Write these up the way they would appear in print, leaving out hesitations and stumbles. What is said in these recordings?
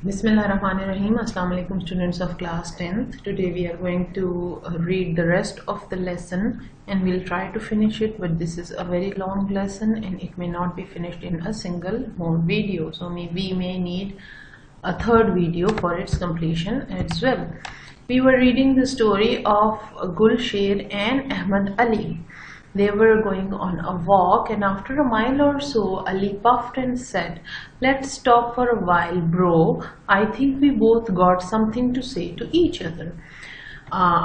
Bismillahirrahmanirrahim. Assalamu alaikum students of class 10th. Today we are going to read the rest of the lesson and we'll try to finish it, but this is a very long lesson and it may not be finished in a single more video. So we may need a third video for its completion as well. We were reading the story of Gulsher and Ahmad Ali. They were going on a walk and after a mile or so, Ali puffed and said, "Let's stop for a while, bro. I think we both got something to say to each other."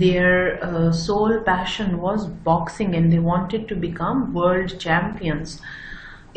Their sole passion was boxing and they wanted to become world champions.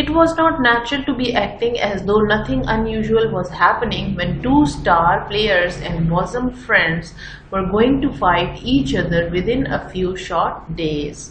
It was not natural to be acting as though nothing unusual was happening when 2 star players and bosom friends were going to fight each other within a few short days.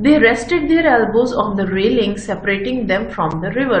They rested their elbows on the railing separating them from the river.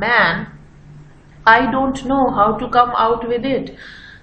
Man, I don't know how to come out with it.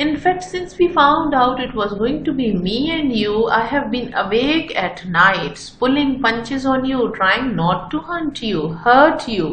In fact, since we found out it was going to be me and you, I have been awake at nights, pulling punches on you, trying not to hurt you.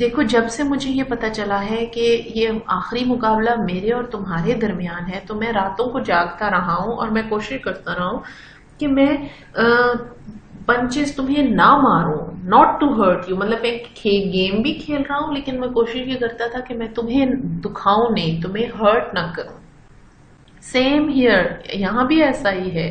دیکھو جب سے مجھے یہ پتا چلا ہے کہ یہ آخری مقابلہ میرے اور تمہارے درمیان ہے تو میں راتوں کو جاگتا رہا ہوں اور میں کوشش کرتا رہا ہوں کہ میں پنچز تمہیں نہ ماروں، ناٹ ٹو ہرٹ یو، مطلب میں گیم بھی کھیل رہا ہوں لیکن میں کوشش یہ کرتا تھا کہ میں تمہیں دکھاؤں نہیں، تمہیں ہرٹ نہ کروں. سیم ہیئر، یہاں بھی ایسا ہی ہے.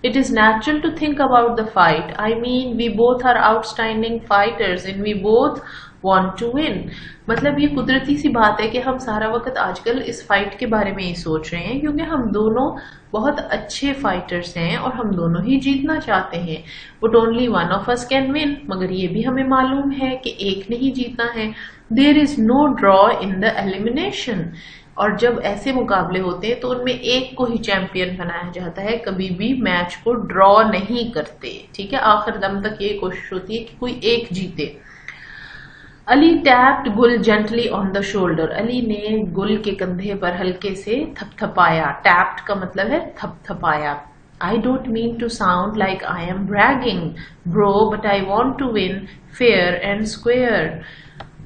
It is natural to think about the fight. I mean, we both are outstanding fighters and we both want to win. مطلب یہ قدرتی سی بات ہے کہ ہم سارا وقت آج کل اس فائٹ کے بارے میں ہی سوچ رہے ہیں کیونکہ ہم دونوں بہت اچھے فائٹرز ہیں اور ہم دونوں ہی جیتنا چاہتے ہیں. But only one of us can win. مگر یہ بھی ہمیں معلوم ہے کہ ایک نے ہی جیتنا ہے. There is no draw in the elimination. اور جب ایسے مقابلے ہوتے ہیں تو ان میں ایک کو ہی چیمپئن بنایا جاتا ہے، کبھی بھی میچ کو ڈرا نہیں کرتے. ٹھیک ہے، آخر دم تک یہ کوشش ہوتی ہے کہ کوئی ایک جیتے. Ali tapped Gul gently on the shoulder. Ali نے گل کے کندھے پر ہلکے سے تھپ تھپایا. ٹیپڈ کا مطلب ہے تھپ تھپایا. I don't mean to sound like I am bragging, bro, but I want to win fair and square.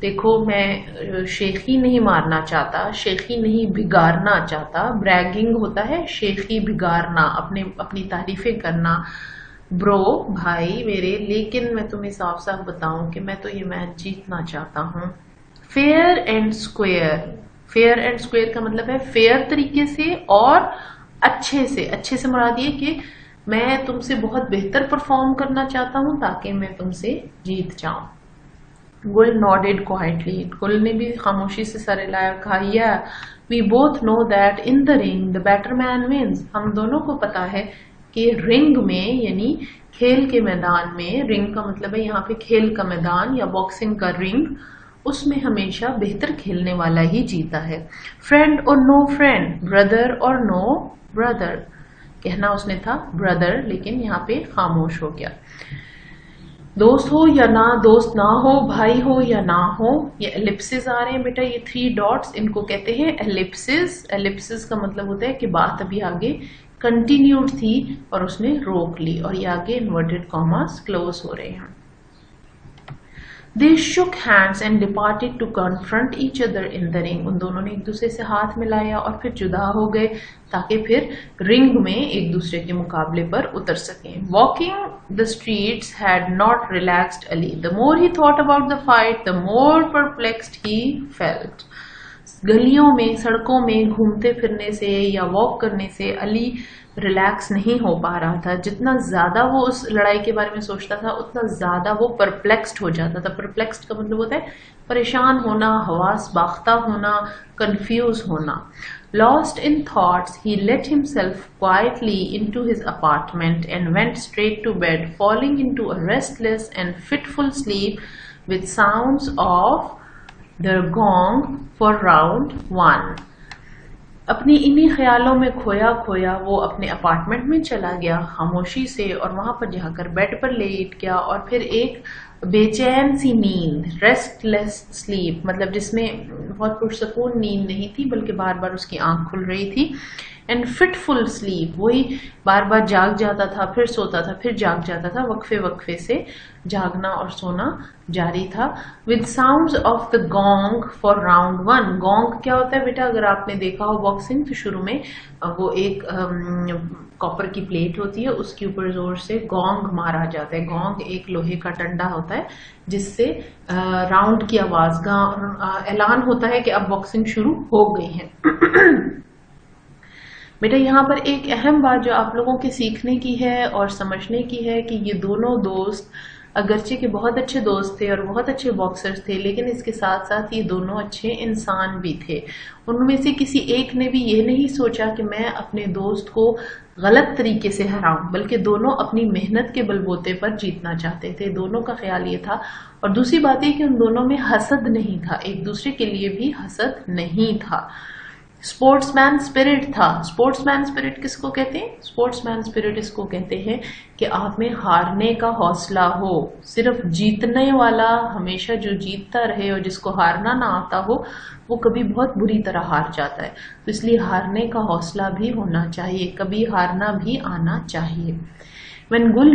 دیکھو میں شیخی نہیں مارنا چاہتا، شیخی نہیں بگاڑنا چاہتا. بریگنگ ہوتا ہے شیخی بگاڑنا، اپنی تعریفیں کرنا. برو بھائی میرے، لیکن میں تمہیں صاف صاف بتاؤں کہ میں تو یہ میچ جیتنا چاہتا ہوں. Fair and square. Fair and square کا مطلب ہے فیئر طریقے سے اور اچھے سے. اچھے سے مراد یہ کہ میں تم سے بہت بہتر پرفارم کرنا چاہتا ہوں تاکہ میں تم سے جیت جاؤں. گل nodded quietly. گل نے بھی خاموشی سے سر ہلایا. کہا yeah, we both know that in the ring the better man wins. ہم دونوں کو پتا ہے کہ رنگ میں یعنی کھیل کے میدان میں، رنگ کا مطلب ہے یہاں پہ کھیل کا میدان یا باکسنگ کا رنگ، اس میں ہمیشہ بہتر کھیلنے والا ہی جیتا ہے. فرینڈ اور نو فرینڈ، بردر اور نو بردر. کہنا اس نے تھا بردر لیکن یہاں پہ خاموش ہو گیا. دوست ہو یا نہ دوست نہ ہو، بھائی ہو یا نہ ہو. یہ ایلپسز آ رہے ہیں بیٹا، یہ 3 ڈاٹس، ان کو کہتے ہیں ایلپسز. ایلپسز کا مطلب ہوتا ہے کہ بات ابھی آگے کنٹینیوڈ تھی اور اس نے روک لی اور یہ آگے انورٹڈ کاماز کلوز ہو رہے ہیں. They shook hands and departed to confront each other in the ring. ان دونوں نے ایک دوسرے سے ہاتھ ملایا اور پھر جدا ہو گئے تاکہ پھر رنگ میں ایک دوسرے کے مقابلے پر اتر سکیں. Walking the streets had not relaxed Ali. The more he thought about the fight, the more perplexed he felt. گلیوں میں، سڑکوں میں گھومتے پھرنے سے یا واک کرنے سے علی ریلیکس نہیں ہو پا رہا تھا. جتنا زیادہ وہ اس لڑائی کے بارے میں سوچتا تھا اتنا زیادہ وہ پرپلیکسڈ ہو جاتا تھا. پرپلیکسڈ کا مطلب ہوتا ہے پریشان ہونا، حواس باختہ ہونا، کنفیوز ہونا. Lost in thoughts, he let himself quietly into his apartment and went straight to bed, falling into a restless and fitful sleep with sounds of the gong for round 1. اپنی انہی خیالوں میں کھویا کھویا وہ اپنے اپارٹمنٹ میں چلا گیا خاموشی سے اور وہاں پر جا کر بیڈ پر لیٹ گیا اور پھر ایک بے چین سی نیند، ریسٹ لیس سلیپ، مطلب جس میں بہت پرسکون نیند نہیں تھی بلکہ بار بار اس کی آنکھ کھل رہی تھی. اینڈ فٹفل سلیپ، وہی بار بار جاگ جاتا تھا پھر سوتا تھا پھر جاگ جاتا تھا، وقفے وقفے سے جاگنا اور سونا جاری تھا. With sounds of the gong for round 1. Gong کیا ہوتا ہے بیٹا؟ اگر آپ نے دیکھا ہو باکسنگ تو شروع میں وہ ایک کاپر کی پلیٹ ہوتی ہے، اس کے اوپر زور سے گونگ مارا جاتا ہے. گونگ ایک لوہے کا ڈنڈا ہوتا ہے جس سے راؤنڈ کی آواز اعلان ہوتا ہے کہ اب باکسنگ شروع ہو گئی ہے. بیٹا یہاں پر ایک اہم بات جو آپ لوگوں کے سیکھنے کی ہے اور سمجھنے کی ہے کہ یہ دونوں دوست اگرچہ کہ بہت اچھے دوست تھے اور بہت اچھے باکسرز تھے لیکن اس کے ساتھ ساتھ یہ دونوں اچھے انسان بھی تھے. ان میں سے کسی ایک نے بھی یہ نہیں سوچا کہ میں اپنے دوست کو غلط طریقے سے ہراؤں، بلکہ دونوں اپنی محنت کے بلبوتے پر جیتنا چاہتے تھے. دونوں کا خیال یہ تھا. اور دوسری بات یہ کہ ان دونوں میں حسد نہیں تھا، ایک دوسرے کے لیے بھی حسد نہیں تھا. اسپورٹس مین اسپرٹ تھا. اسپورٹس مین اسپرٹ کس کو کہتے ہیں؟ اسپورٹس مین اسپرٹ اس کو کہتے ہیں کہ آپ میں ہارنے کا حوصلہ ہو. صرف جیتنے والا ہمیشہ جو جیتتا رہے اور جس کو ہارنا نہ آتا ہو وہ کبھی بہت بری طرح ہار جاتا ہے. تو اس لیے ہارنے کا حوصلہ بھی ہونا چاہیے، کبھی ہارنا بھی آنا چاہیے. When Gul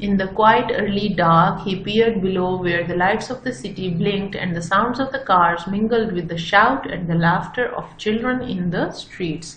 In the quiet early dark, he peered below where the lights of the city blinked and the sounds of the cars mingled with the shout and the laughter of children in the streets.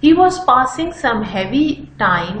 He was passing some heavy time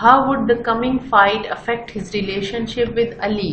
How would the coming fight affect his relationship with Ali?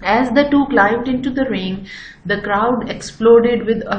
As the two climbed into the ring, the crowd exploded with a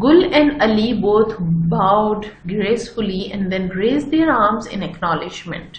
Gul and Ali both bowed gracefully and then raised their arms in acknowledgement.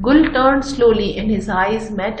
Gul turned slowly and his eyes met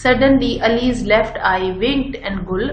Suddenly Ali's left eye winked and Gul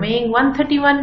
weighing 131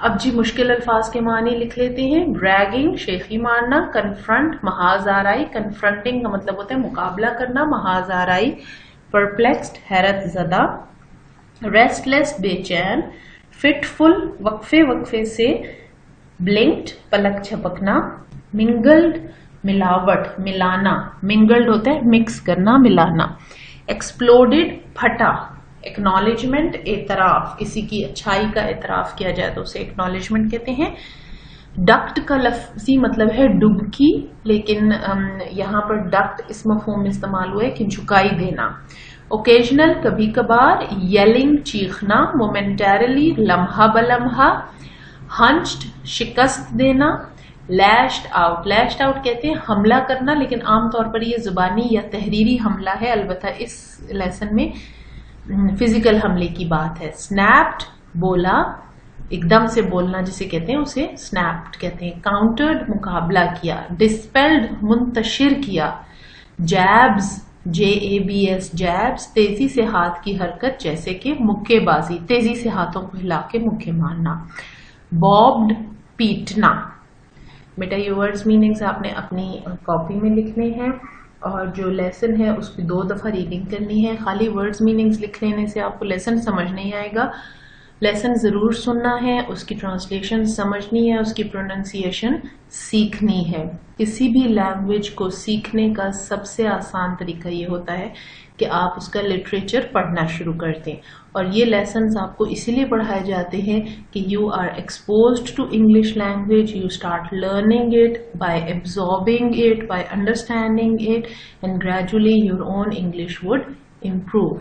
اب جی مشکل الفاظ کے معنی لکھ لیتے ہیں. Dragging شیخی مارنا. Confront محاذ آرائی. کنفرنٹنگ کا مطلب ہوتا ہے مقابلہ کرنا. محاذ آرائی. پرپلیکسڈ حیرت زدہ. ریسٹلیس بے چین. فٹفل وقفے وقفے سے. بلنکڈ پلک جھپکنا. منگلڈ ملاوٹ ملانا. منگلڈ ہوتا ہے مکس کرنا ملانا. ایکسپلوڈڈ پھٹا. ایکنالجمنٹ اعتراف. کسی کی اچھائی کا اعتراف کیا جائے تو اسے ایکنالجمنٹ کہتے ہیں. ڈکٹ کا لفظی مطلب ہے ڈبکی، لیکن یہاں پر ڈکٹ اس مفہوم میں استعمال ہوا ہے کہ جھکائی دینا. اوکیجنل کبھی کبھار. یلنگ چیخنا. مومنٹیرلی لمحہ بلمحہ. ہنچڈ شکست دینا. لیشڈ آؤٹ. لیشڈ آؤٹ کہتے ہیں حملہ کرنا، لیکن عام طور پر یہ زبانی یا تحریری حملہ ہے. البتہ اس لیسن میں فزیکل حملے کی بات ہے. سنیپڈ بولا، ایک دم سے بولنا جسے کہتے ہیں اسے سنیپڈ کہتے ہیں. کاؤنٹرڈ مقابلہ کیا. ڈسپیلڈ منتشر کیا. جیبز JABS جیبز تیزی سے ہاتھ کی حرکت جیسے کہ مکے بازی. تیزی سے ہاتھوں کو ہلا کے مکے مارنا. بابڈ پیٹنا. بیٹا یہ ورڈز میننگز آپ نے اپنی کاپی میں لکھنے ہیں اور جو لیسن ہے اس کی 2 دفعہ ریڈنگ کرنی ہے. خالی ورڈز میننگز لکھ لینے سے آپ کو لیسن سمجھ نہیں آئے گا. لیسن ضرور سننا ہے، اس کی ٹرانسلیشن سمجھنی ہے، اس کی پروننسیشن سیکھنی ہے. کسی بھی لینگویج کو سیکھنے کا سب سے آسان طریقہ یہ ہوتا ہے کہ آپ اس کا لٹریچر پڑھنا شروع کر دیں. اور یہ لیسنز آپ کو اسی لیے پڑھائے جاتے ہیں کہ you are exposed to English language. You start learning it by absorbing it, by understanding it, and gradually your own English would improve.